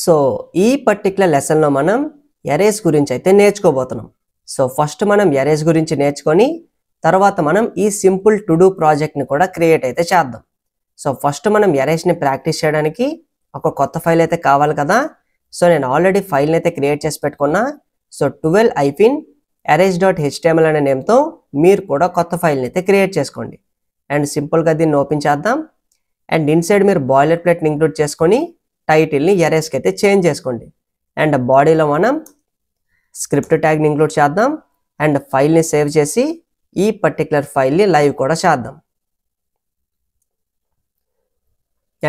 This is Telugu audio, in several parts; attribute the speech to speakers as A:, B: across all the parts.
A: సో ఈ పర్టిక్యులర్ లెసన్లో మనం ఎరేస్ గురించి అయితే నేర్చుకోబోతున్నాం. సో ఫస్ట్ మనం ఎరేస్ గురించి నేర్చుకొని తర్వాత మనం ఈ సింపుల్ టు డూ ప్రాజెక్ట్ని కూడా క్రియేట్ అయితే చేద్దాం. సో ఫస్ట్ మనం ఎరేస్ని ప్రాక్టీస్ చేయడానికి ఒక కొత్త ఫైల్ అయితే కావాలి కదా. సో నేను ఆల్రెడీ ఫైల్ని అయితే క్రియేట్ చేసి పెట్టుకున్నా. సో 12-arrays.html అనే నేమ్తో మీరు కూడా కొత్త ఫైల్ని అయితే క్రియేట్ చేసుకోండి. అండ్ సింపుల్గా దీన్ని ఓపెన్ చేద్దాం. అండ్ ఇన్సైడ్ మీరు బాయిలర్ ప్లేట్ని ఇంక్లూడ్ చేసుకొని టైటిల్ని ఎరేస్కి అయితే చేంజ్ చేసుకోండి. అండ్ బాడీలో మనం స్క్రిప్ట్ ట్యాగ్ని ఇంక్లూడ్ చేద్దాం. అండ్ ఫైల్ని సేవ్ చేసి ఈ పర్టికులర్ ఫైల్ని లైవ్ కూడా చేద్దాం.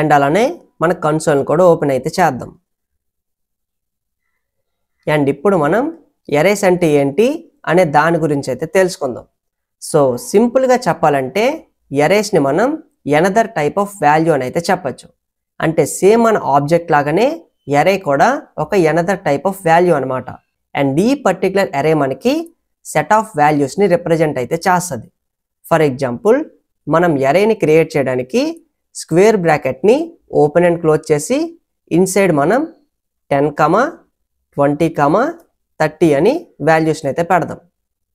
A: అండ్ అలానే మన కన్సోల్ని కూడా ఓపెన్ అయితే చేద్దాం. అండ్ ఇప్పుడు మనం ఎరేస్ అంటే ఏంటి అనే దాని గురించి అయితే తెలుసుకుందాం. సో సింపుల్గా చెప్పాలంటే ఎరేస్ని మనం ఎనదర్ టైప్ ఆఫ్ వాల్యూ అని అయితే చెప్పచ్చు. అంటే సేమ్ మన ఆబ్జెక్ట్ లాగానే ఎరే కూడా ఒక ఎనదర్ టైప్ ఆఫ్ వాల్యూ అనమాట. అండ్ ఈ పర్టికులర్ ఎరే మనకి సెట్ ఆఫ్ వాల్యూస్ని రిప్రజెంట్ అయితే చేస్తుంది. ఫర్ ఎగ్జాంపుల్ మనం ఎరేని క్రియేట్ చేయడానికి స్క్వేర్ బ్రాకెట్ని ఓపెన్ అండ్ క్లోజ్ చేసి ఇన్సైడ్ మనం 10, 20, 30 అని వాల్యూస్ని అయితే పెడదాం.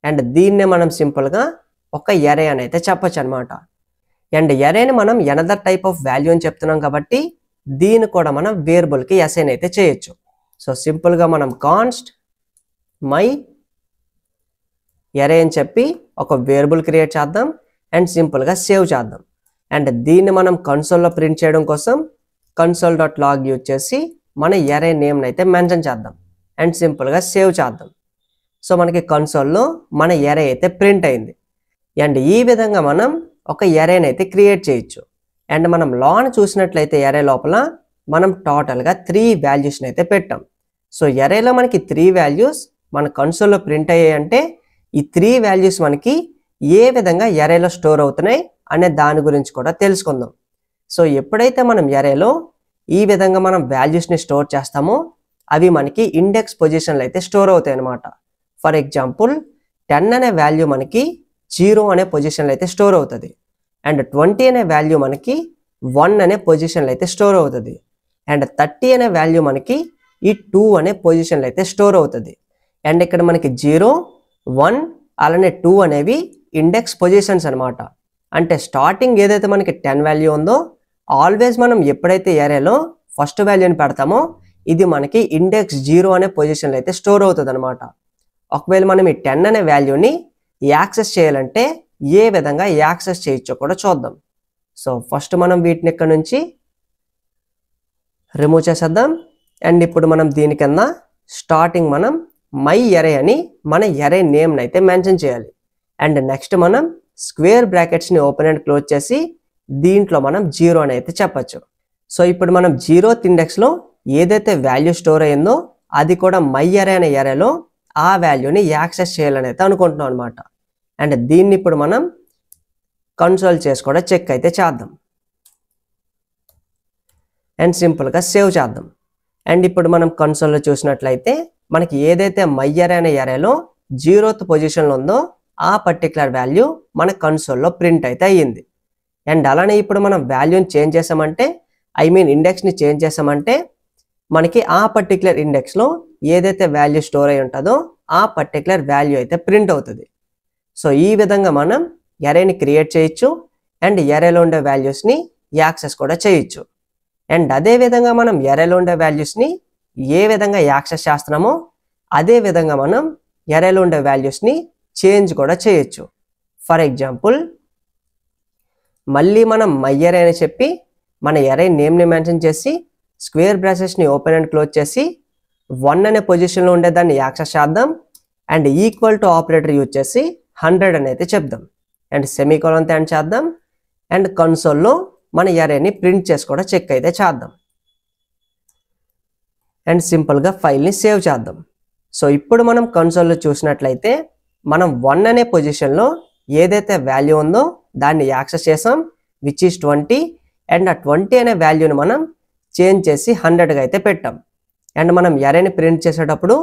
A: అండ్ దీన్నే మనం సింపుల్గా ఒక ఎరే అని అయితే చెప్పచ్చు అనమాట. అండ్ ఎరేని మనం ఎనదర్ టైప్ ఆఫ్ వాల్యూ అని చెప్తున్నాం కాబట్టి దీన్ని కూడా మనం వేరియబుల్కి అసైన్ అయితే చేయొచ్చు. సో సింపుల్గా మనం కాన్స్ట్ మై ఎరే అని చెప్పి ఒక వేరియబుల్ క్రియేట్ చేద్దాం. అండ్ సింపుల్గా సేవ్ చేద్దాం. అండ్ దీన్ని మనం కన్సోల్లో ప్రింట్ చేయడం కోసం console.log యూజ్ చేసి మన ఎరే నేమ్ని అయితే మెన్షన్ చేద్దాం. అండ్ సింపుల్గా సేవ్ చేద్దాం. సో మనకి కన్సోల్లో మన ఎరే అయితే ప్రింట్ అయింది. అండ్ ఈ విధంగా మనం ఒక ఎరేని అయితే క్రియేట్ చేయొచ్చు. అండ్ మనం లాని చూసినట్లయితే ఎరే లోపల మనం టోటల్గా 3 వాల్యూస్ని అయితే పెట్టాం. సో ఎరేలో మనకి 3 వాల్యూస్ మన కన్సోల్లో ప్రింట్ అయ్యాయంటే ఈ 3 వాల్యూస్ మనకి ఏ విధంగా ఎరేలో స్టోర్ అవుతున్నాయి అనే దాని గురించి కూడా తెలుసుకుందాం. సో ఎప్పుడైతే మనం ఎరేలో ఈ విధంగా మనం వాల్యూస్ని స్టోర్ చేస్తామో అవి మనకి ఇండెక్స్ పొజిషన్లో అయితే స్టోర్ అవుతాయి అన్నమాట. ఫర్ ఎగ్జాంపుల్ 10 అనే వాల్యూ మనకి 0 అనే పొజిషన్లో అయితే స్టోర్ అవుతుంది. అండ్ 20 అనే వాల్యూ మనకి 1 అనే పొజిషన్లో అయితే స్టోర్ అవుతుంది. అండ్ 30 అనే వాల్యూ మనకి ఈ 2 అనే పొజిషన్లో అయితే స్టోర్ అవుతుంది. అండ్ ఇక్కడ మనకి 0, 1 అలానే 2 అనేవి ఇండెక్స్ పొజిషన్స్ అనమాట. అంటే స్టార్టింగ్ ఏదైతే మనకి 10 వాల్యూ ఉందో ఆల్వేస్ మనం ఎప్పుడైతే ఎరేలో ఫస్ట్ వాల్యూని పెడతామో ఇది మనకి ఇండెక్స్ 0 అనే పొజిషన్లో అయితే స్టోర్ అవుతుంది అనమాట. ఒకవేళ మనం ఈ 10 అనే వాల్యూని యాక్సెస్ చేయాలంటే ఏ విధంగా యాక్సెస్ చేయొచ్చో కూడా చూద్దాం. సో ఫస్ట్ మనం వీటిని ఇక్కడ నుంచి రిమూవ్ చేసేద్దాం. అండ్ ఇప్పుడు మనం దీని కింద స్టార్టింగ్ మనం మై ఎరే అని మన ఎరే నేమ్ని అయితే మెన్షన్ చేయాలి. అండ్ నెక్స్ట్ మనం స్క్వేర్ బ్రాకెట్స్ని ఓపెన్ అండ్ క్లోజ్ చేసి దీంట్లో మనం 0 అని అయితే చెప్పచ్చు. సో ఇప్పుడు మనం 0th ఇండెక్స్లో ఏదైతే వాల్యూ స్టోర్ అయ్యిందో అది కూడా మై ఎరే అనే ఎరేలో ఆ వాల్యూని యాక్సెస్ చేయాలని అయితే అనుకుంటున్నాం అనమాట. అండ్ దీన్ని ఇప్పుడు మనం కన్సోల్ చేసి కూడా చెక్ అయితే చేద్దాం. అండ్ సింపుల్గా సేవ్ చేద్దాం. అండ్ ఇప్పుడు మనం కన్సోల్లో చూసినట్లయితే మనకి ఏదైతే మై ఎరే అనే ఎరేలో 0th పొజిషన్లో ఉందో ఆ పర్టికులర్ వాల్యూ మన కన్సోల్లో ప్రింట్ అయితే అయ్యింది. అండ్ అలానే ఇప్పుడు మనం వాల్యూని చేంజ్ చేసామంటే ఇండెక్స్ని చేంజ్ చేసామంటే మనకి ఆ పర్టికులర్ ఇండెక్స్లో ఏదైతే వాల్యూ స్టోర్ అయి ఉంటుందో ఆ పర్టికులర్ వాల్యూ అయితే ప్రింట్ అవుతుంది. సో ఈ విధంగా మనం ఎరేని క్రియేట్ చేయొచ్చు. అండ్ ఎరేలో ఉండే వాల్యూస్ని యాక్సెస్ కూడా చేయొచ్చు. అండ్ అదే విధంగా మనం ఎరేలో ఉండే వాల్యూస్ని ఏ విధంగా యాక్సెస్ చేస్తున్నామో అదే విధంగా మనం ఎరేలో ఉండే వాల్యూస్ని చేంజ్ కూడా చేయొచ్చు. ఫర్ ఎగ్జాంపుల్ మళ్ళీ మనం మై ఎరే అని చెప్పి మన ఎరే నేమ్ని మెన్షన్ చేసి స్క్వేర్ బ్రాకెట్స్ని ఓపెన్ అండ్ క్లోజ్ చేసి 1 అనే పొజిషన్లో ఉండేదాన్ని యాక్సెస్ చేద్దాం. And equal to operator use చేసి 100 అని అయితే చెప్దాం. అండ్ సెమీకోలన్తో ఎండ్ చేద్దాం. అండ్ కన్సోల్లో మన ఎరేని ప్రింట్ చేసి కూడా చెక్ అయితే చేద్దాం. అండ్ సింపుల్గా ఫైల్ని సేవ్ చేద్దాం. సో ఇప్పుడు మనం కన్సోల్లో చూసినట్లయితే మనం 1 అనే పొజిషన్లో ఏదైతే వాల్యూ ఉందో దాన్ని యాక్సెస్ చేసాం విచ్ ఈస్ 20. అండ్ ఆ 20 అనే వాల్యూని మనం చేంజ్ చేసి 100గా అయితే పెట్టాం. అండ్ మనం ఎరేని ప్రింట్ చేసేటప్పుడు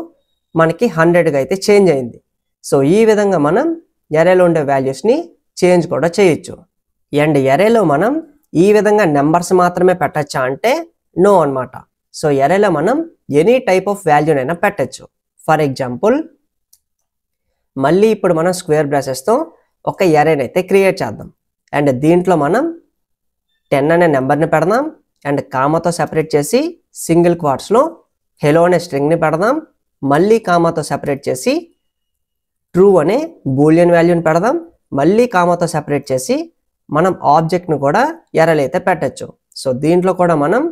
A: మనకి 100గా అయితే చేంజ్ అయింది. సో ఈ విధంగా మనం ఎరేలో ఉండే వాల్యూస్ని చేంజ్ కూడా చేయొచ్చు. అండ్ ఎరేలో మనం ఈ విధంగా నెంబర్స్ మాత్రమే పెట్టచ్చా అంటే నో అన్నమాట. సో ఎరేలో మనం ఎనీ టైప్ ఆఫ్ వాల్యూనైనా పెట్టచ్చు. ఫర్ ఎగ్జాంపుల్ మళ్ళీ ఇప్పుడు మనం స్క్వేర్ బ్రాసెస్తో ఒక ఎరేని అయితే క్రియేట్ చేద్దాం. అండ్ దీంట్లో మనం 10 అనే నెంబర్ని పెడదాం. అండ్ కామాతో సెపరేట్ చేసి సింగిల్ క్వార్ట్స్లో హెలో అనే స్ట్రింగ్ని పెడదాం. మళ్ళీ కామాతో సెపరేట్ చేసి ట్రూ అనే బూలియన్ వాల్యూని పెడదాం. మళ్ళీ కామాతో సెపరేట్ చేసి మనం ఆబ్జెక్ట్ను కూడా ఎరేలో అయితే పెట్టచ్చు. సో దీంట్లో కూడా మనం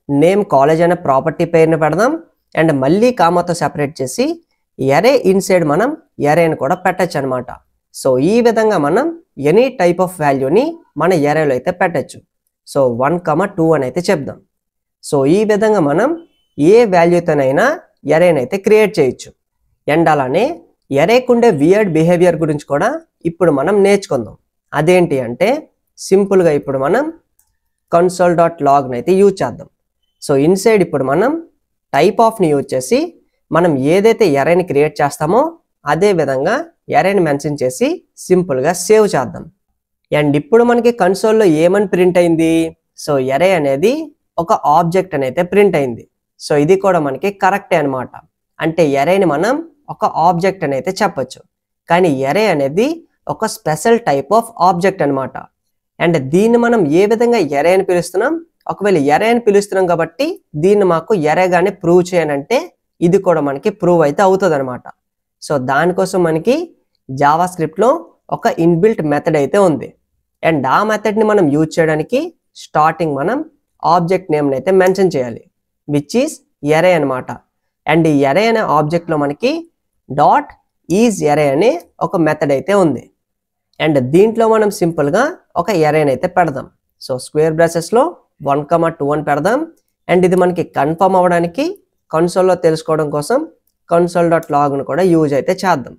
A: నేమ్ కాలేజ్ అనే ప్రాపర్టీ పేరుని పెడదాం. అండ్ మళ్ళీ కామాతో సెపరేట్ చేసి ఎరే ఇన్సైడ్ మనం ఎరేని కూడా పెట్టచ్చు అనమాట. సో ఈ విధంగా మనం ఎనీ టైప్ ఆఫ్ వాల్యూని మన ఎరేలో అయితే పెట్టచ్చు. సో 1, 2 అని అయితే చెప్దాం. సో ఈ విధంగా మనం ఏ వాల్యూతోనైనా ఎరేని అయితే క్రియేట్ చేయొచ్చు. అండ్ అలానే ఎరేకుండే వియర్డ్ బిహేవియర్ గురించి కూడా ఇప్పుడు మనం నేర్చుకుందాం. అదేంటి అంటే సింపుల్గా ఇప్పుడు మనం console.logని అయితే యూజ్ చేద్దాం. సో ఇన్సైడ్ ఇప్పుడు మనం టైప్ ఆఫ్ని యూజ్ చేసి మనం ఏదైతే ఎరేని క్రియేట్ చేస్తామో అదే విధంగా ఎరేని మెన్షన్ చేసి సింపుల్గా సేవ్ చేద్దాం. అండ్ ఇప్పుడు మనకి కన్సోల్లో ఏమని ప్రింట్ అయింది? సో ఎరే అనేది ఒక ఆబ్జెక్ట్ అని అయితే ప్రింట్ అయింది. సో ఇది కూడా మనకి కరెక్టే అనమాట. అంటే ఎరేని మనం ఒక ఆబ్జెక్ట్ అని అయితే చెప్పచ్చు. కానీ ఎరే అనేది ఒక స్పెషల్ టైప్ ఆఫ్ ఆబ్జెక్ట్ అనమాట. అండ్ దీన్ని మనం ఏ విధంగా ఎరే అని పిలుస్తున్నాం? ఒకవేళ ఎరే అని పిలుస్తున్నాం కాబట్టి దీన్ని మాకు ఎరేగానే ప్రూవ్ చేయనంటే ఇది కూడా మనకి ప్రూవ్ అయితే అవుతుంది అనమాట. సో దానికోసం మనకి జావా స్క్రిప్ట్లో ఒక ఇన్బిల్ట్ మెథడ్ అయితే ఉంది. అండ్ ఆ మెథడ్ని మనం యూజ్ చేయడానికి స్టార్టింగ్ మనం ఆబ్జెక్ట్ నేమ్ని అయితే మెన్షన్ చేయాలి, విచ్ ఈస్ ఎరే అనమాట. అండ్ ఈ ఎరే అనే ఆబ్జెక్ట్లో మనకి .ఈజ్ ఎరే అనే ఒక మెథడ్ అయితే ఉంది. అండ్ దీంట్లో మనం సింపుల్గా ఒక ఎరేని అయితే పెడదాం. సో స్క్వేర్ బ్రాసెస్లో 1, 2 అని పెడదాం. అండ్ ఇది మనకి కన్ఫర్మ్ అవ్వడానికి కన్సోల్లో తెలుసుకోవడం కోసం console.logను కూడా యూజ్ అయితే చేద్దాం.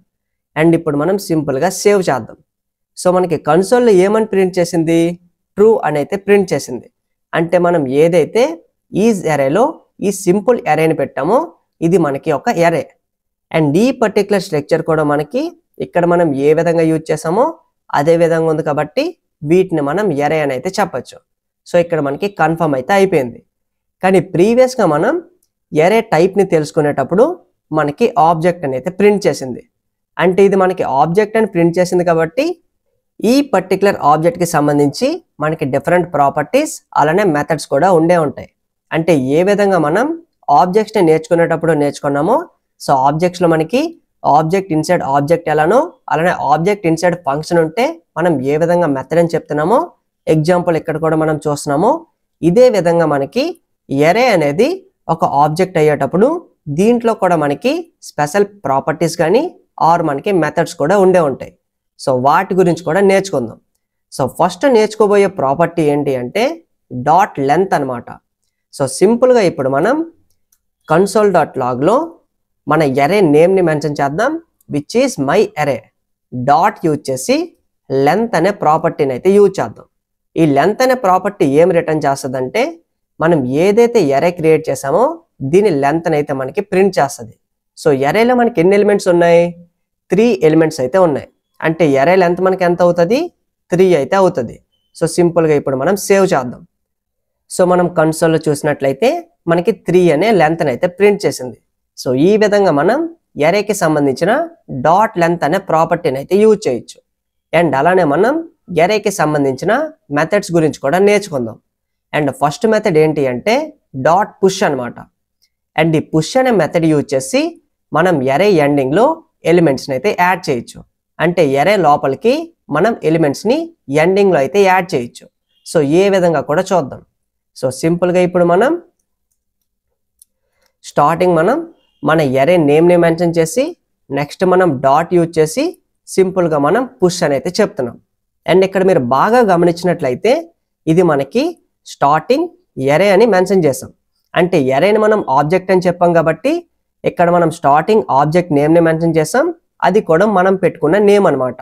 A: అండ్ ఇప్పుడు మనం సింపుల్గా సేవ్ చేద్దాం. సో మనకి కన్సోల్లో ఏమని ప్రింట్ చేసింది? ట్రూ అని అయితే ప్రింట్ చేసింది. అంటే మనం ఏదైతే ఈజ్ ఎరేలో ఈ సింపుల్ ఎరేని పెట్టామో ఇది మనకి ఒక ఎరే. అండ్ ఈ పర్టికులర్ స్ట్రక్చర్ కూడా మనకి ఇక్కడ మనం ఏ విధంగా యూజ్ చేసామో అదే విధంగా ఉంది కాబట్టి వీటిని మనం ఎరే అని అయితే చెప్పచ్చు. సో ఇక్కడ మనకి కన్ఫర్మ్ అయితే అయిపోయింది. కానీ ప్రీవియస్గా మనం ఎరే టైప్ని తెలుసుకునేటప్పుడు మనకి ఆబ్జెక్ట్ అని అయితే ప్రింట్ చేసింది. అంటే ఇది మనకి ఆబ్జెక్ట్ అని ప్రింట్ చేసింది కాబట్టి ఈ పర్టికులర్ ఆబ్జెక్ట్కి సంబంధించి మనకి డిఫరెంట్ ప్రాపర్టీస్ అలానే మెథడ్స్ కూడా ఉండే ఉంటాయి. అంటే ఏ విధంగా మనం ఆబ్జెక్ట్స్ని నేర్చుకునేటప్పుడు నేర్చుకున్నామో సో ఆబ్జెక్ట్స్లో మనకి ఆబ్జెక్ట్ ఇన్సైడ్ ఆబ్జెక్ట్ ఎలానో అలానే ఆబ్జెక్ట్ ఇన్సైడ్ ఫంక్షన్ ఉంటే మనం ఏ విధంగా మెథడ్ అని చెప్తున్నామో ఎగ్జాంపుల్ ఇక్కడ కూడా మనం చూస్తున్నామో ఇదే విధంగా మనకి ఎరే అనేది ఒక ఆబ్జెక్ట్ అయ్యేటప్పుడు దీంట్లో కూడా మనకి స్పెషల్ ప్రాపర్టీస్ కానీ ఆర్ మనకి మెథడ్స్ కూడా ఉండే ఉంటాయి. సో వాటి గురించి కూడా నేర్చుకుందాం. సో ఫస్ట్ నేర్చుకోబోయే ప్రాపర్టీ ఏంటి అంటే .లెంత్ అనమాట. సో సింపుల్గా ఇప్పుడు మనం console.logలో మన ఎరే నేమ్ని మెన్షన్ చేద్దాం, విచ్ ఈస్ మై ఎరే. యూజ్ చేసి లెంత్ అనే ప్రాపర్టీని అయితే యూజ్ చేద్దాం. ఈ లెంత్ అనే ప్రాపర్టీ ఏం రిటర్న్ చేస్తుందంటే మనం ఏదైతే ఎరే క్రియేట్ చేసామో దీని లెంత్ అయితే మనకి ప్రింట్ చేస్తుంది. సో ఎరేలో మనకి ఎన్ని ఎలిమెంట్స్ ఉన్నాయి? 3 ఎలిమెంట్స్ అయితే ఉన్నాయి. అంటే ఎరే లెంత్ మనకి ఎంత అవుతుంది? 3 అయితే అవుతుంది. సో సింపుల్గా ఇప్పుడు మనం సేవ్ చేద్దాం. సో మనం కన్సోల్లో చూసినట్లయితే మనకి 3 అనే లెంత్ అయితే ప్రింట్ చేసింది. సో ఈ విధంగా మనం ఎరేకి సంబంధించిన .లెంత్ అనే ప్రాపర్టీని అయితే యూజ్ చేయొచ్చు. అండ్ అలానే మనం ఎరేకి సంబంధించిన మెథడ్స్ గురించి కూడా నేర్చుకుందాం. అండ్ ఫస్ట్ మెథడ్ ఏంటి అంటే .పుష్ అనమాట. అండ్ ఈ పుష్ అనే మెథడ్ యూజ్ చేసి మనం ఎరే ఎండింగ్లో ఎలిమెంట్స్ని అయితే యాడ్ చేయొచ్చు. అంటే ఎరే లోపలికి మనం ఎలిమెంట్స్ని ఎండింగ్లో అయితే యాడ్ చేయొచ్చు. సో ఏ విధంగా కూడా చూద్దాం. సో సింపుల్గా ఇప్పుడు మనం స్టార్టింగ్ మనం మన ఎరే నేమ్ని మెన్షన్ చేసి నెక్స్ట్ మనం యూజ్ చేసి సింపుల్గా మనం పుష్ అని అయితే చెప్తున్నాం. అండ్ ఇక్కడ మీరు బాగా గమనించినట్లయితే ఇది మనకి స్టార్టింగ్ ఎరే అని మెన్షన్ చేసాం. అంటే ఎరేని మనం ఆబ్జెక్ట్ అని చెప్పాం కాబట్టి ఇక్కడ మనం స్టార్టింగ్ ఆబ్జెక్ట్ నేమ్ని మెన్షన్ చేసాం, అది కూడా మనం పెట్టుకున్న నేమ్ అనమాట.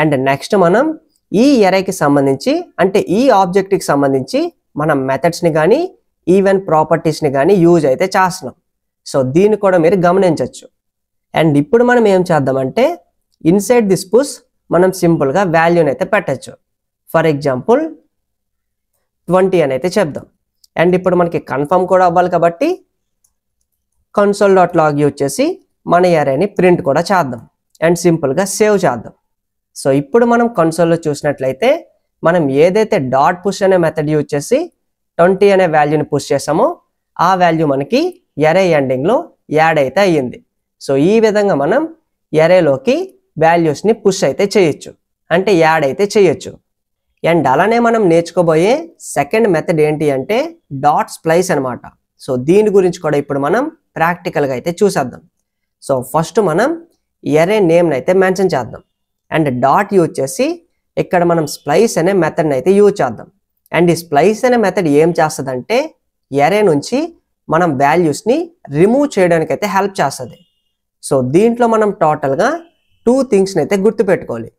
A: అండ్ నెక్స్ట్ మనం ఈ ఎరేకి సంబంధించి అంటే ఈ ఆబ్జెక్ట్కి సంబంధించి మనం మెథడ్స్ని కానీ ఈవెన్ ప్రాపర్టీస్ని కానీ యూజ్ అయితే చేస్తున్నాం. సో దీన్ని కూడా మీరు గమనించవచ్చు. అండ్ ఇప్పుడు మనం ఏం చేద్దామంటే ఇన్సైడ్ దిస్ పుష్ మనం సింపుల్గా వాల్యూని అయితే పెట్టచ్చు. ఫర్ ఎగ్జాంపుల్ 20 అని అయితే చెప్దాం. అండ్ ఇప్పుడు మనకి కన్ఫర్మ్ కూడా అవ్వాలి కాబట్టి console.log యూజ్ చేసి మన అరేని ప్రింట్ కూడా చేద్దాం అండ్ సింపుల్గా సేవ్ చేద్దాం. సో ఇప్పుడు మనం కన్సోల్లో చూసినట్లయితే మనం ఏదైతే డాట్ పుష్ అనే మెథడ్ యూజ్ చేసి 20 అనే వాల్యూని పుష్ చేసామో ఆ వాల్యూ మనకి అరే ఎండింగ్లో యాడ్ అయితే అయ్యింది. సో ఈ విధంగా మనం అరేలోకి వాల్యూస్ని పుష్ అయితే చేయొచ్చు, అంటే యాడ్ అయితే చేయొచ్చు. అండ్ అలానే మనం నేర్చుకోబోయే సెకండ్ మెథడ్ ఏంటి అంటే డాట్ స్ప్లైస్ అనమాట. సో దీని గురించి కూడా ఇప్పుడు మనం ప్రాక్టికల్గా అయితే చూసేద్దాం. సో ఫస్ట్ మనం అరే నేమ్ని అయితే మెన్షన్ చేద్దాం అండ్ డాట్ యూజ్ చేసి ఇక్కడ మనం స్ప్లైస్ అనే మెథడ్ని అయితే యూజ్ చేద్దాం. అండ్ ఈ స్ప్లైస్ అనే మెథడ్ ఏం చేస్తుందంటే అరే నుంచి మనం వాల్యూస్ని రిమూవ్ చేయడానికి అయితే హెల్ప్ చేస్తుంది. సో దీంట్లో మనం టోటల్గా 2 థింగ్స్ని అయితే గుర్తుపెట్టుకోవాలి.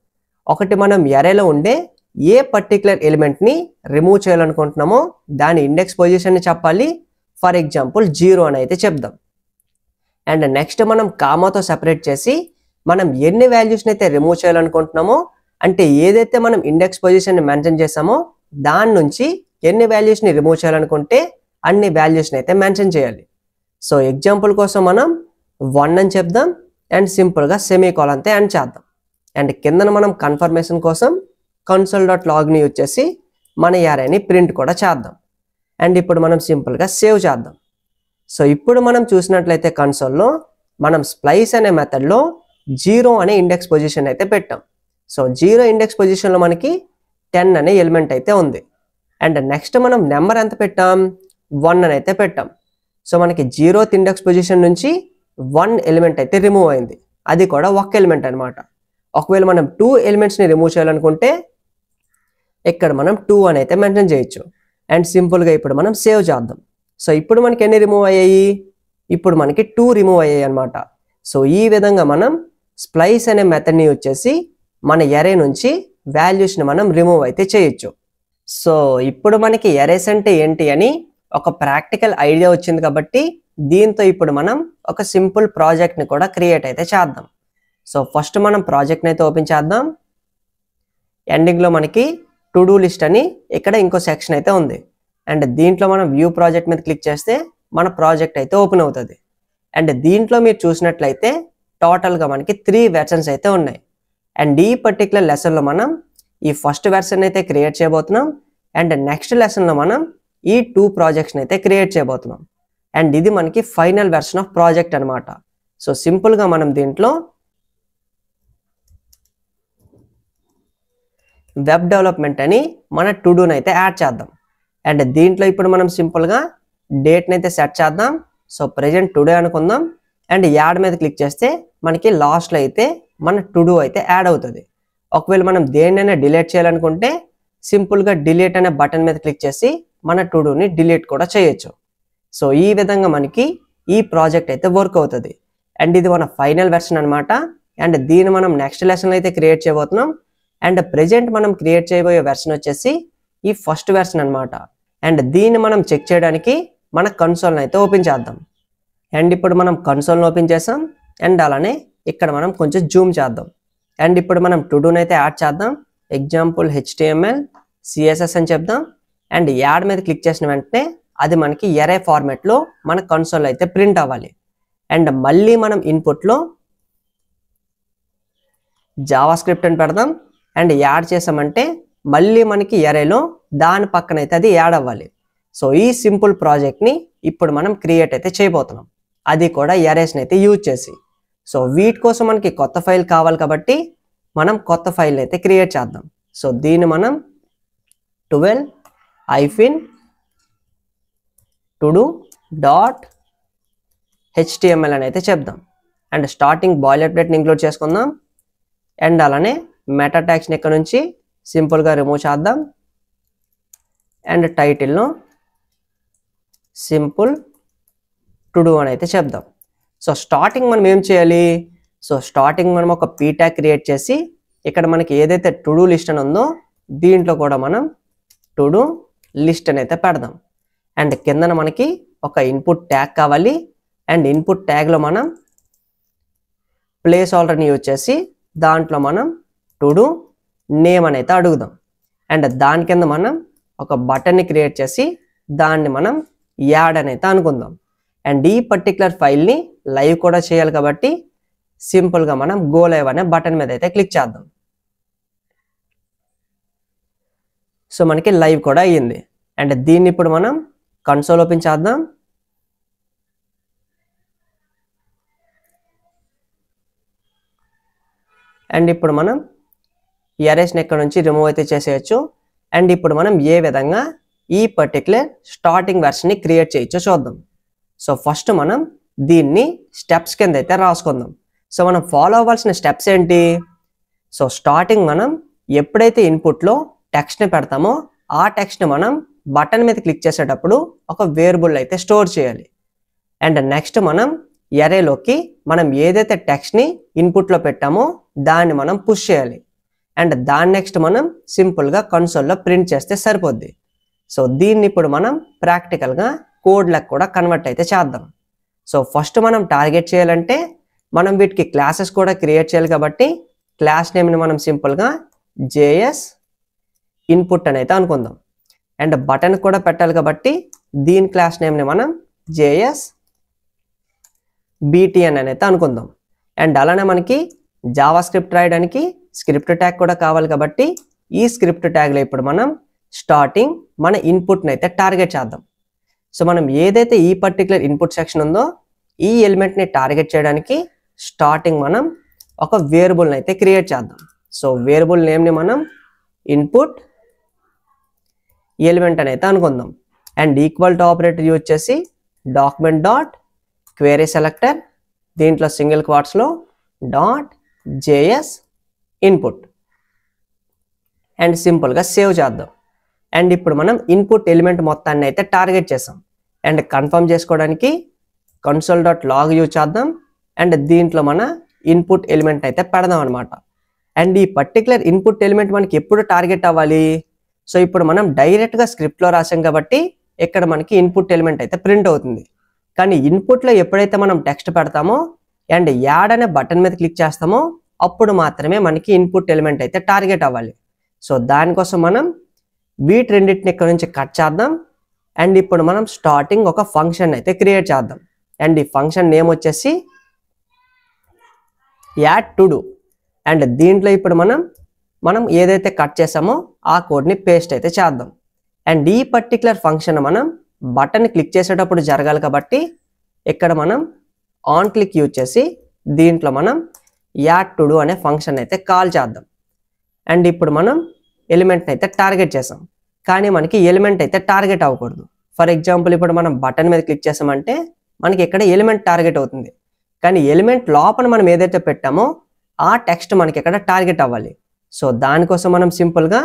A: ఒకటి, మనం అరేలో ఉండే ఏ పర్టికులర్ ఎలిమెంట్ని రిమూవ్ చేయాలనుకుంటున్నామో దాని ఇండెక్స్ పొజిషన్ని చెప్పాలి. ఫర్ ఎగ్జాంపుల్ 0 అని అయితే చెప్దాం. అండ్ నెక్స్ట్ మనం కామాతో సెపరేట్ చేసి మనం ఎన్ని వాల్యూస్ని అయితే రిమూవ్ చేయాలనుకుంటున్నామో, అంటే ఏదైతే మనం ఇండెక్స్ పొజిషన్ని మెన్షన్ చేసామో దాని నుంచి ఎన్ని వాల్యూస్ని రిమూవ్ చేయాలనుకుంటే అన్ని వాల్యూస్ని అయితే మెన్షన్ చేయాలి. సో ఎగ్జాంపుల్ కోసం మనం 1 అని చెప్దాం అండ్ సింపుల్గా సెమీకోలన్తో ఎండ్ చేద్దాం. అండ్ కిందన మనం కన్ఫర్మేషన్ కోసం console.logని యూజ్ చేసి మన అరేని ప్రింట్ కూడా చేద్దాం. అండ్ ఇప్పుడు మనం సింపుల్గా సేవ్ చేద్దాం. సో ఇప్పుడు మనం చూసినట్లయితే కన్సోల్లో మనం స్ప్లైస్ అనే మెథడ్లో 0 అనే ఇండెక్స్ పొజిషన్ అయితే పెట్టాం. సో 0 ఇండెక్స్ పొజిషన్లో మనకి 10 అనే ఎలిమెంట్ అయితే ఉంది. అండ్ నెక్స్ట్ మనం నెంబర్ ఎంత పెట్టాం, 1 అని అయితే పెట్టాం. సో మనకి 0th ఇండెక్స్ పొజిషన్ నుంచి 1 ఎలిమెంట్ అయితే రిమూవ్ అయింది, అది కూడా ఒక ఎలిమెంట్ అనమాట. ఒకవేళ మనం 2 ఎలిమెంట్స్ని రిమూవ్ చేయాలనుకుంటే ఇక్కడ మనం 2 అని అయితే మెన్షన్ చేయొచ్చు. అండ్ సింపుల్గా ఇప్పుడు మనం సేవ్ చేద్దాం. సో ఇప్పుడు మనకి ఎన్ని రిమూవ్ అయ్యాయి, ఇప్పుడు మనకి 2 రిమూవ్ అయ్యాయి అనమాట. సో ఈ విధంగా మనం స్ప్లైస్ అనే మెథడ్ని యూజ్ చేసి మన అరే నుంచి వాల్యూస్ని మనం రిమూవ్ అయితే చేయొచ్చు. సో ఇప్పుడు మనకి అరేస్ అంటే ఏంటి అని ఒక ప్రాక్టికల్ ఐడియా వచ్చింది కాబట్టి దీంతో ఇప్పుడు మనం ఒక సింపుల్ ప్రాజెక్ట్ని కూడా క్రియేట్ అయితే చేద్దాం. సో ఫస్ట్ మనం ప్రాజెక్ట్ని అయితే ఓపెన్ చేద్దాం. ఎండింగ్లో మనకి టు డూ లిస్ట్ అని ఇక్కడ ఇంకో సెక్షన్ అయితే ఉంది. అండ్ దీంట్లో మనం వ్యూ ప్రాజెక్ట్ మీద క్లిక్ చేస్తే మన ప్రాజెక్ట్ అయితే ఓపెన్ అవుతుంది. అండ్ దీంట్లో మీరు చూసినట్లయితే టోటల్గా మనకి 3 వెర్షన్స్ అయితే ఉన్నాయి. అండ్ ఈ పర్టికులర్ లెసన్లో మనం ఈ ఫస్ట్ వెర్షన్ అయితే క్రియేట్ చేయబోతున్నాం. అండ్ నెక్స్ట్ లెసన్లో మనం ఈ 2 ప్రాజెక్ట్స్ని అయితే క్రియేట్ చేయబోతున్నాం. అండ్ ఇది మనకి ఫైనల్ వెర్షన్ ఆఫ్ ప్రాజెక్ట్ అనమాట. సో సింపుల్గా మనం దీంట్లో వెబ్ డెవలప్మెంట్ అని మన టు డూని అయితే యాడ్ చేద్దాం. అండ్ దీంట్లో ఇప్పుడు మనం సింపుల్గా డేట్ని అయితే సెట్ చేద్దాం. సో ప్రెజెంట్ టుడే అనుకుందాం. అండ్ యాడ్ మీద క్లిక్ చేస్తే మనకి లాస్ట్లో అయితే మన టు డూ అయితే యాడ్ అవుతుంది. ఒకవేళ మనం దేన్నైనా డిలీట్ చేయాలనుకుంటే సింపుల్గా డిలీట్ అనే బటన్ మీద క్లిక్ చేసి మన టు డూని డిలీట్ కూడా చేయొచ్చు. సో ఈ విధంగా మనకి ఈ ప్రాజెక్ట్ అయితే వర్క్ అవుతుంది. అండ్ ఇది మన ఫైనల్ వెర్షన్ అనమాట. అండ్ దీన్ని మనం నెక్స్ట్ లెసన్లో అయితే క్రియేట్ చేయబోతున్నాం. అండ్ ప్రెజెంట్ మనం క్రియేట్ చేయబోయే వెర్షన్ వచ్చేసి ఈ ఫస్ట్ వెర్షన్ అనమాట. అండ్ దీన్ని మనం చెక్ చేయడానికి మన కన్సోల్ని అయితే ఓపెన్ చేద్దాం. అండ్ ఇప్పుడు మనం కన్సోల్ని ఓపెన్ చేసాం. అండ్ అలానే ఇక్కడ మనం కొంచెం జూమ్ చేద్దాం. అండ్ ఇప్పుడు మనం టు డూని అయితే యాడ్ చేద్దాం. ఎగ్జాంపుల్ HTML CSS అని చెప్దాం. అండ్ యాడ్ మీద క్లిక్ చేసిన వెంటనే అది మనకి అరే ఫార్మాట్లో మన కన్సోల్ అయితే ప్రింట్ అవ్వాలి. అండ్ మళ్ళీ మనం ఇన్పుట్లో జావా స్క్రిప్ట్ అని పెడదాం. అండ్ యాడ్ చేసామంటే మళ్ళీ మనకి అరేలో దాని పక్కన అయితే అది యాడ్ అవ్వాలి. సో ఈ సింపుల్ ప్రాజెక్ట్ని ఇప్పుడు మనం క్రియేట్ అయితే చేయబోతున్నాం, అది కూడా అరేస్ని అయితే యూజ్ చేసి. సో వీటి కోసం మనకి కొత్త ఫైల్ కావాలి కాబట్టి మనం కొత్త ఫైల్ని అయితే క్రియేట్ చేద్దాం. సో దీన్ని మనం 12-todo.html అని అయితే చెప్దాం. అండ్ స్టార్టింగ్ బాయిలర్ ప్లేట్ని ఇంక్లూడ్ చేసుకుందాం. అండ్ అలానే మెటా ట్యాగ్స్ని ఇక్కడ నుంచి సింపుల్గా రిమూవ్ చేద్దాం. అండ్ టైటిల్ను సింపుల్ టు డూ అని అయితే చెప్దాం. సో స్టార్టింగ్ మనం ఏం చేయాలి, సో స్టార్టింగ్ మనం ఒక పీ ట్యాగ్ క్రియేట్ చేసి ఇక్కడ మనకి ఏదైతే టు డూ లిస్ట్ అని ఉందో దీంట్లో కూడా మనం టు డూ లిస్ట్ అని అయితే పెడదాం. అండ్ కిందన మనకి ఒక ఇన్పుట్ ట్యాగ్ కావాలి. అండ్ ఇన్పుట్ ట్యాగ్లో మనం ప్లేస్ హోల్డర్ని యూజ్ చేసి దాంట్లో మనం టు డూ నేమ్ అని అయితే అడుగుదాం. అండ్ దాని కింద మనం ఒక బటన్ని క్రియేట్ చేసి దాన్ని మనం యాడ్ అని అయితే అనుకుందాం. అండ్ ఈ పర్టికులర్ ఫైల్ని లైవ్ కూడా చేయాలి కాబట్టి సింపుల్గా మనం గో లైవ్ అనే బటన్ మీద అయితే క్లిక్ చేద్దాం. సో మనకి లైవ్ కూడా అయ్యింది. అండ్ దీన్ని ఇప్పుడు మనం కన్సోల్ ఓపెన్ చేద్దాం. అండ్ ఇప్పుడు మనం ఎరేస్ని ఇక్కడ నుంచి రిమూవ్ అయితే చేసేయచ్చు. అండ్ ఇప్పుడు మనం ఏ విధంగా ఈ పర్టికులర్ స్టార్టింగ్ వెర్షన్ని క్రియేట్ చేయొచ్చో చూద్దాం. సో ఫస్ట్ మనం దీన్ని స్టెప్స్ కింద అయితే రాసుకుందాం. సో మనం ఫాలో అవ్వాల్సిన స్టెప్స్ ఏంటి? సో స్టార్టింగ్ మనం ఎప్పుడైతే ఇన్పుట్లో టెక్స్ట్ని పెడతామో ఆ టెక్స్ట్ని మనం బటన్ మీద క్లిక్ చేసేటప్పుడు ఒక వేరియబుల్ అయితే స్టోర్ చేయాలి. అండ్ నెక్స్ట్ మనం ఎరేలోకి మనం ఏదైతే టెక్స్ట్ని ఇన్పుట్లో పెట్టామో దాన్ని మనం పుష్ చేయాలి. అండ్ దాని నెక్స్ట్ మనం సింపుల్గా కన్సోల్లో ప్రింట్ చేస్తే సరిపోద్ది. సో దీన్ని ఇప్పుడు మనం ప్రాక్టికల్గా కోడ్లకు కూడా కన్వర్ట్ అయితే చేద్దాం. సో ఫస్ట్ మనం టార్గెట్ చేయాలంటే మనం వీటికి క్లాసెస్ కూడా క్రియేట్ చేయాలి కాబట్టి క్లాస్ నేమ్ని మనం సింపుల్గా జేఎస్ ఇన్పుట్ అని అయితే అనుకుందాం. అండ్ బటన్ కూడా పెట్టాలి కాబట్టి దీని క్లాస్ నేమ్ని మనం జేఎస్ బీటీఎన్ అని అయితే అనుకుందాం. అండ్ అలానే మనకి జావా స్క్రిప్ట్ రాయడానికి స్క్రిప్ట్ ట్యాగ్ కూడా కావాలి కాబట్టి ఈ స్క్రిప్ట్ ట్యాగ్లో ఇప్పుడు మనం స్టార్టింగ్ మన ఇన్పుట్ని అయితే టార్గెట్ చేద్దాం. సో మనం ఏదైతే ఈ పర్టికులర్ ఇన్పుట్ సెక్షన్ ఉందో ఈ ఎలిమెంట్ని టార్గెట్ చేయడానికి స్టార్టింగ్ మనం ఒక వేరియబుల్ని అయితే క్రియేట్ చేద్దాం. సో వేరియబుల్ నేమ్ని మనం ఇన్పుట్ ఎలిమెంట్ అని అయితే అనుకుందాం. And equal to operator use చేసి డాక్యుమెంట్ డాట్ క్వెరీ సెలెక్టర్ దీంట్లో సింగిల్ క్వాట్స్లో డాట్ జేఎస్ ఇన్పుట్ అండ్ సింపుల్గా సేవ్ చేద్దాం. అండ్ ఇప్పుడు మనం ఇన్పుట్ ఎలిమెంట్ మొత్తాన్ని అయితే టార్గెట్ చేసాం. అండ్ కన్ఫర్మ్ చేసుకోవడానికి కన్సోల్ డాట్ లాగ్ యూజ్ చేద్దాం. అండ్ దీంట్లో మన ఇన్పుట్ ఎలిమెంట్ అయితే పెడదాం అనమాట. అండ్ ఈ పర్టికులర్ ఇన్పుట్ ఎలిమెంట్ మనకి ఎప్పుడు టార్గెట్ అవ్వాలి? సో ఇప్పుడు మనం డైరెక్ట్గా స్క్రిప్ట్లో రాసాం కాబట్టి ఇక్కడ మనకి ఇన్పుట్ ఎలిమెంట్ అయితే ప్రింట్ అవుతుంది. కానీ ఇన్పుట్లో ఎప్పుడైతే మనం టెక్స్ట్ పెడతామో అండ్ యాడ్ అనే బటన్ మీద క్లిక్ చేస్తామో అప్పుడు మాత్రమే మనకి ఇన్పుట్ ఎలిమెంట్ అయితే టార్గెట్ అవ్వాలి. సో దానికోసం మనం వీటి రెండింటిని ఇక్కడ నుంచి కట్ చేద్దాం. అండ్ ఇప్పుడు మనం స్టార్టింగ్ ఒక ఫంక్షన్ అయితే క్రియేట్ చేద్దాం. అండ్ ఈ ఫంక్షన్ నేమ్ వచ్చేసి యాడ్ టు డూ. అండ్ దీంట్లో ఇప్పుడు మనం ఏదైతే కట్ చేసామో ఆ కోడ్ని పేస్ట్ అయితే చేద్దాం. అండ్ ఈ పర్టికులర్ ఫంక్షన్ మనం బటన్ క్లిక్ చేసేటప్పుడు జరగాలి కాబట్టి ఇక్కడ మనం ఆన్ క్లిక్ యూజ్ చేసి దీంట్లో మనం యాడ్ టు డూ అనే ఫంక్షన్ అయితే కాల్ చేద్దాం. అండ్ ఇప్పుడు మనం ఎలిమెంట్ని అయితే టార్గెట్ చేసాం కానీ మనకి ఎలిమెంట్ అయితే టార్గెట్ అవ్వకూడదు. ఫర్ ఎగ్జాంపుల్ ఇప్పుడు మనం బటన్ మీద క్లిక్ చేసామంటే మనకి ఇక్కడ ఎలిమెంట్ టార్గెట్ అవుతుంది. కానీ ఎలిమెంట్ లోపల మనం ఏదైతే పెట్టామో ఆ టెక్స్ట్ మనకి ఇక్కడ టార్గెట్ అవ్వాలి. సో దానికోసం మనం సింపుల్గా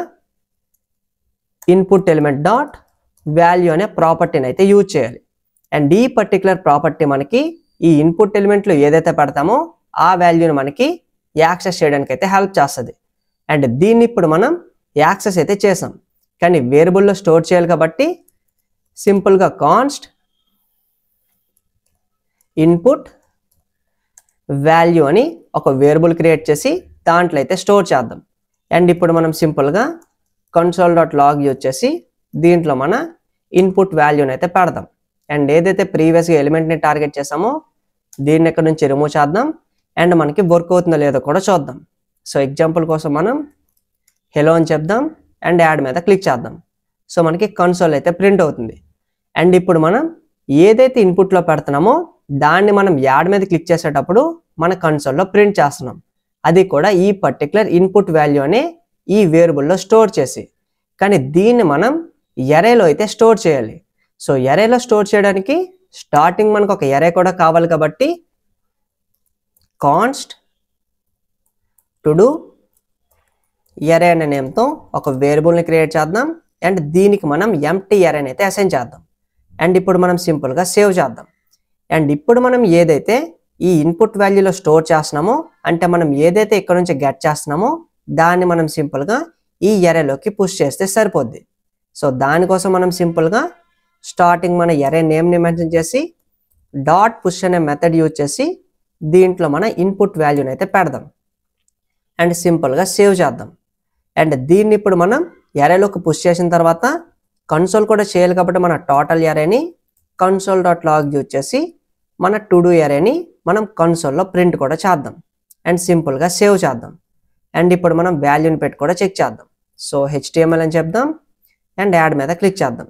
A: ఇన్పుట్ ఎలిమెంట్ డాట్ వాల్యూ అనే ప్రాపర్టీని అయితే యూజ్ చేయాలి. అండ్ ఈ పర్టికులర్ ప్రాపర్టీ మనకి ఈ ఇన్పుట్ ఎలిమెంట్లో ఏదైతే పెడతామో ఆ వాల్యూని మనకి యాక్సెస్ చేయడానికి అయితే హెల్ప్ చేస్తుంది. అండ్ దీన్ని ఇప్పుడు మనం యాక్సెస్ అయితే చేసాం కానీ వేరియబుల్లో స్టోర్ చేయాలి కాబట్టి సింపుల్గా కాన్స్ట్ ఇన్పుట్ వాల్యూ అని ఒక వేరియబుల్ క్రియేట్ చేసి దాంట్లో అయితే స్టోర్ చేద్దాం. అండ్ ఇప్పుడు మనం సింపుల్గా కన్సోల్ డాట్ లాగ్ యూజ్ చేసి దీంట్లో మన ఇన్పుట్ వాల్యూని అయితే పెడదాం. అండ్ ఏదైతే ప్రీవియస్గా ఎలిమెంట్ని టార్గెట్ చేసామో దీన్ని ఇక్కడ నుంచి రిమూవ్ చేద్దాం. అండ్ మనకి వర్క్ అవుతుందో లేదో కూడా చూద్దాం. సో ఎగ్జాంపుల్ కోసం మనం హెలో అని చెప్దాం అండ్ యాడ్ మీద క్లిక్ చేద్దాం. సో మనకి కన్సోల్ అయితే ప్రింట్ అవుతుంది. అండ్ ఇప్పుడు మనం ఏదైతే ఇన్పుట్లో పెడుతున్నామో దాన్ని మనం యాడ్ మీద క్లిక్ చేసేటప్పుడు మన కన్సోల్లో ప్రింట్ చేస్తున్నాం. అది కూడా ఈ పర్టికులర్ ఇన్పుట్ వాల్యూ అనే ఈ వేరియబుల్లో స్టోర్ చేసి. కానీ దీన్ని మనం ఎరేలో అయితే స్టోర్ చేయాలి. సో ఎరేలో స్టోర్ చేయడానికి స్టార్టింగ్ మనకు ఒక ఎరే కూడా కావాలి కాబట్టి కాన్స్ట్ టు డూ ఎరే అనే నేమ్తో ఒక వేరియబుల్ని క్రియేట్ చేద్దాం. అండ్ దీనికి మనం ఎంటీ ఎరేని అయితే అసైన్ చేద్దాం. అండ్ ఇప్పుడు మనం సింపుల్గా సేవ్ చేద్దాం. అండ్ ఇప్పుడు మనం ఏదైతే ఈ ఇన్పుట్ వాల్యూలో స్టోర్ చేస్తున్నామో అంటే మనం ఏదైతే ఇక్కడ నుంచి గెట్ చేస్తున్నామో దాన్ని మనం సింపుల్గా ఈ ఎరేలోకి పుష్ చేస్తే సరిపోద్ది. సో దానికోసం మనం సింపుల్గా స్టార్టింగ్ మన ఎరే నేమ్ని మెన్షన్ చేసి డాట్ పుష్ అనే మెథడ్ యూజ్ చేసి దీంట్లో మన ఇన్పుట్ వాల్యూని అయితే పెడదాం. అండ్ సింపుల్గా సేవ్ చేద్దాం. అండ్ దీన్ని ఇప్పుడు మనం ఎరేలోకి పుష్ చేసిన తర్వాత కన్సోల్ కూడా చేయాలి కాబట్టి మన టోటల్ అరేని console.log యూజ్ చేసి మన టు డూ అరేని మనం కన్సోల్లో ప్రింట్ కూడా చేద్దాం అండ్ సింపుల్గా సేవ్ చేద్దాం. అండ్ ఇప్పుడు మనం వాల్యూని పెట్టి కూడా చెక్ చేద్దాం. సో HTML అని చెప్దాం అండ్ యాడ్ మీద క్లిక్ చేద్దాం.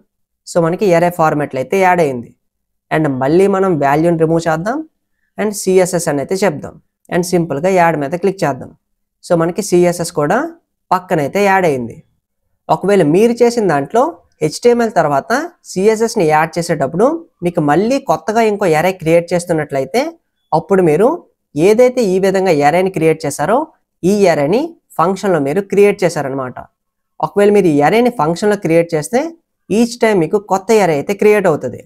A: సో మనకి అరే ఫార్మాట్లో అయితే యాడ్ అయింది. అండ్ మళ్ళీ మనం వాల్యూని రిమూవ్ చేద్దాం అండ్ CSS అని అయితే చెప్దాం అండ్ సింపుల్గా యాడ్ మీద క్లిక్ చేద్దాం. సో మనకి CSS కూడా పక్కనైతే యాడ్ అయింది. ఒకవేళ మీరు చేసిన దాంట్లో HTML తర్వాత CSSని యాడ్ చేసేటప్పుడు మీకు మళ్ళీ కొత్తగా ఇంకో అరే క్రియేట్ చేస్తున్నట్లయితే అప్పుడు మీరు ఏదైతే ఈ విధంగా అరేని క్రియేట్ చేశారో ఈ అరేని ఫంక్షన్లో మీరు క్రియేట్ చేశారనమాట. ఒకవేళ మీరు ఈ అరేని ఫంక్షన్లో క్రియేట్ చేస్తే ఈచ్ టైం మీకు కొత్త అరే అయితే క్రియేట్ అవుతుంది.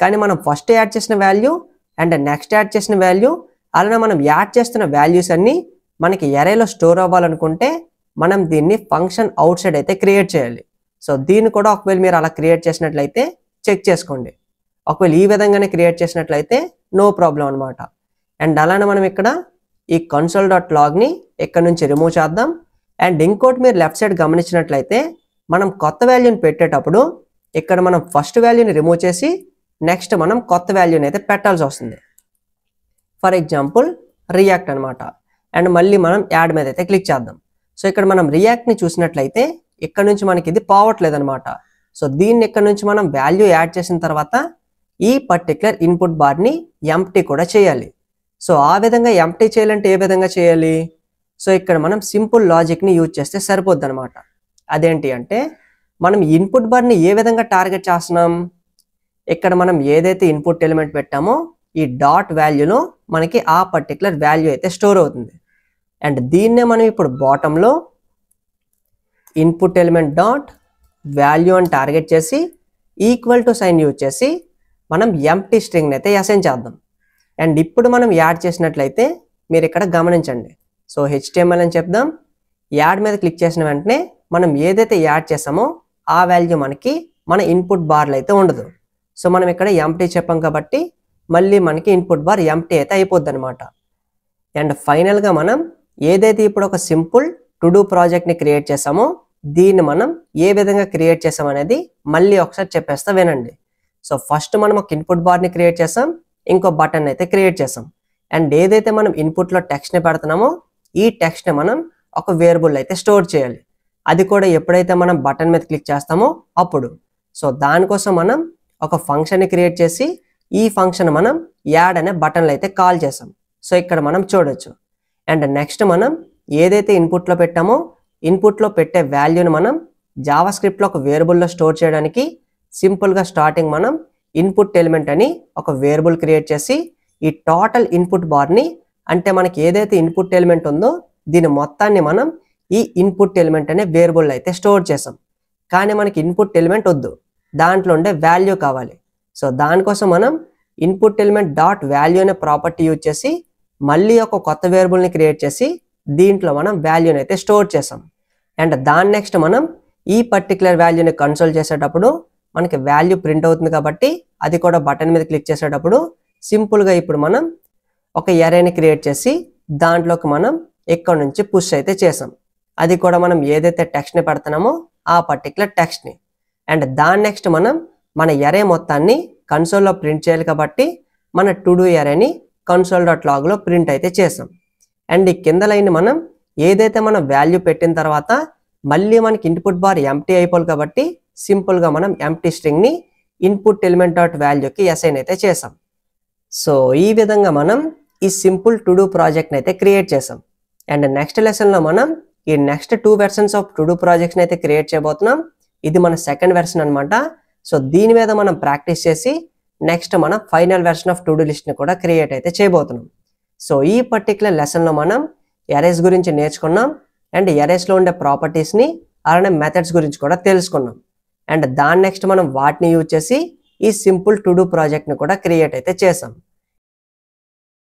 A: కానీ మనం ఫస్ట్ యాడ్ చేసిన వాల్యూ అండ్ నెక్స్ట్ యాడ్ చేసిన వాల్యూ అలానే మనం యాడ్ చేస్తున్న వాల్యూస్ అన్నీ మనకి అరేలో స్టోర్ అవ్వాలనుకుంటే మనం దీన్ని ఫంక్షన్ అవుట్ సైడ్ అయితే క్రియేట్ చేయాలి. సో దీన్ని కూడా ఒకవేళ మీరు అలా క్రియేట్ చేసినట్లయితే చెక్ చేసుకోండి. ఒకవేళ ఈ విధంగానే క్రియేట్ చేసినట్లయితే నో ప్రాబ్లం అనమాట. అండ్ అలానే మనం ఇక్కడ ఈ console.logని ఇక్కడ నుంచి రిమూవ్ చేద్దాం. అండ్ ఇంకోటి మీరు లెఫ్ట్ సైడ్ గమనించినట్లయితే మనం కొత్త వాల్యూని పెట్టేటప్పుడు ఇక్కడ మనం ఫస్ట్ వాల్యూని రిమూవ్ చేసి నెక్స్ట్ మనం కొత్త వాల్యూని అయితే పెట్టాల్సి వస్తుంది. ఫర్ ఎగ్జాంపుల్ రియాక్ట్ అనమాట. అండ్ మళ్ళీ మనం యాడ్ మీద అయితే క్లిక్ చేద్దాం. సో ఇక్కడ మనం రియాక్ట్ని చూసినట్లయితే ఇక్కడ నుంచి మనకి ఇది పోవట్లేదు అనమాట. సో దీన్ని ఇక్కడ నుంచి మనం వాల్యూ యాడ్ చేసిన తర్వాత ఈ పర్టికులర్ ఇన్పుట్ బార్ని ఎంప్టీ కూడా చేయాలి. సో ఆ విధంగా ఎంప్టీ చేయాలంటే ఏ విధంగా చేయాలి? సో ఇక్కడ మనం సింపుల్ లాజిక్ని యూజ్ చేస్తే సరిపోద్ది అనమాట. అదేంటి అంటే మనం ఇన్పుట్ బార్ని ఏ విధంగా టార్గెట్ చేస్తున్నాం? ఇక్కడ మనం ఏదైతే ఇన్పుట్ ఎలిమెంట్ పెట్టామో ఈ డాట్ వాల్యూలో మనకి ఆ పర్టికులర్ వాల్యూ అయితే స్టోర్ అవుతుంది. అండ్ దీన్నే మనం ఇప్పుడు బాటంలో ఇన్పుట్ ఎలిమెంట్ డాట్ వాల్యూ అని టార్గెట్ చేసి ఈక్వల్ టు సైన్ యూజ్ చేసి మనం ఎంప్టీ స్ట్రింగ్ని అయితే అసైన్ చేద్దాం. అండ్ ఇప్పుడు మనం యాడ్ చేసినట్లయితే మీరు ఇక్కడ గమనించండి. సో HTML అని చెప్దాం. యాడ్ మీద క్లిక్ చేసిన వెంటనే మనం ఏదైతే యాడ్ చేసామో ఆ వాల్యూ మనకి మన ఇన్పుట్ బార్లో అయితే ఉండదు. సో మనం ఇక్కడ ఎంప్టీ చెప్పాం కాబట్టి మళ్ళీ మనకి ఇన్పుట్ బార్ ఎంప్టీ అయితే అయిపోద్ది అనమాట. అండ్ ఫైనల్గా మనం ఏదైతే ఇప్పుడు ఒక సింపుల్ టు డూ ప్రాజెక్ట్ని క్రియేట్ చేసామో దీన్ని మనం ఏ విధంగా క్రియేట్ చేసాం అనేది మళ్ళీ ఒకసారి చెప్పేస్తా వినండి. సో ఫస్ట్ మనం ఒక ఇన్పుట్ బార్ని క్రియేట్ చేసాం, ఇంకో బటన్ అయితే క్రియేట్ చేసాం. అండ్ ఏదైతే మనం ఇన్పుట్లో టెక్స్ట్ని పెడుతున్నామో ఈ టెక్స్ట్ని మనం ఒక వేరియబుల్ అయితే స్టోర్ చేయాలి. అది కూడా ఎప్పుడైతే మనం బటన్ మీద క్లిక్ చేస్తామో అప్పుడు. సో దానికోసం మనం ఒక ఫంక్షన్ని క్రియేట్ చేసి ఈ ఫంక్షన్ మనం యాడ్ అనే బటన్లో అయితే కాల్ చేసాం. సో ఇక్కడ మనం చూడొచ్చు. అండ్ నెక్స్ట్ మనం ఏదైతే ఇన్పుట్లో పెట్టామో ఇన్పుట్లో పెట్టే వాల్యూని మనం జావా స్క్రిప్ట్లో ఒక వేరియబుల్లో స్టోర్ చేయడానికి సింపుల్గా స్టార్టింగ్ మనం ఇన్పుట్ ఎలిమెంట్ అని ఒక వేరియబుల్ క్రియేట్ చేసి ఈ టోటల్ ఇన్పుట్ బార్ని అంటే మనకి ఏదైతే ఇన్పుట్ ఎలిమెంట్ ఉందో దీని మొత్తాన్ని మనం ఈ ఇన్పుట్ ఎలిమెంట్ అనే వేరియబుల్ అయితే స్టోర్ చేసాం. కానీ మనకి ఇన్పుట్ ఎలిమెంట్ వద్దు, దాంట్లో ఉండే వాల్యూ కావాలి. సో దానికోసం మనం ఇన్పుట్ ఎలిమెంట్ డాట్ వాల్యూ అనే ప్రాపర్టీ యూజ్ చేసి మళ్ళీ ఒక కొత్త వేరియబుల్ని క్రియేట్ చేసి దీంట్లో మనం వాల్యూని అయితే స్టోర్ చేసాం. అండ్ దాని నెక్స్ట్ మనం ఈ పర్టికులర్ వాల్యూని కన్సోల్ చేసేటప్పుడు మనకి వాల్యూ ప్రింట్ అవుతుంది కాబట్టి అది కూడా బటన్ మీద క్లిక్ చేసేటప్పుడు సింపుల్గా ఇప్పుడు మనం ఒక అరేని క్రియేట్ చేసి దాంట్లోకి మనం ఇక్కడ నుంచి పుష్ అయితే చేసాం. అది కూడా మనం ఏదైతే టెక్స్ట్ని పెడుతున్నామో ఆ పర్టికులర్ టెక్స్ట్ని. అండ్ దాని నెక్స్ట్ మనం మన అరే మొత్తాన్ని కన్సోల్లో ప్రింట్ చేయాలి కాబట్టి మన టు డూ అరేని console.logలో ప్రింట్ అయితే చేసాం. అండ్ ఈ కింద లైన్ మనం ఏదైతే మనం వాల్యూ పెట్టిన తర్వాత మళ్ళీ మనకి ఇన్పుట్ బార్ ఎంప్టీ అయిపోవాలి కాబట్టి సింపుల్గా మనం ఎంప్టీ స్ట్రింగ్ని ఇన్పుట్ ఎలిమెంట్ డాట్ వాల్యూకి అసైన్ అయితే చేసాం. సో ఈ విధంగా మనం ఈ సింపుల్ టు డూ ప్రాజెక్ట్ని అయితే క్రియేట్ చేసాం. అండ్ నెక్స్ట్ లెసన్లో మనం ఈ next 2 versions of to do ప్రాజెక్ట్ని అయితే క్రియేట్ చేయబోతున్నాం. ఇది మన సెకండ్ వెర్షన్ అనమాట. సో దీని మీద మనం ప్రాక్టీస్ చేసి నెక్స్ట్ మనం final version of to do లిస్ట్ని కూడా క్రియేట్ అయితే చేయబోతున్నాం. సో ఈ పర్టికులర్ లెసన్లో మనం అరేస్ గురించి నేర్చుకున్నాం. అండ్ అరేస్లో ఉండే ప్రాపర్టీస్ని అలానే మెథడ్స్ గురించి కూడా తెలుసుకున్నాం. అండ్ దాని నెక్స్ట్ మనం వాటిని యూజ్ చేసి ఈ సింపుల్ టు డూ ప్రాజెక్ట్ని కూడా క్రియేట్ అయితే చేసాం.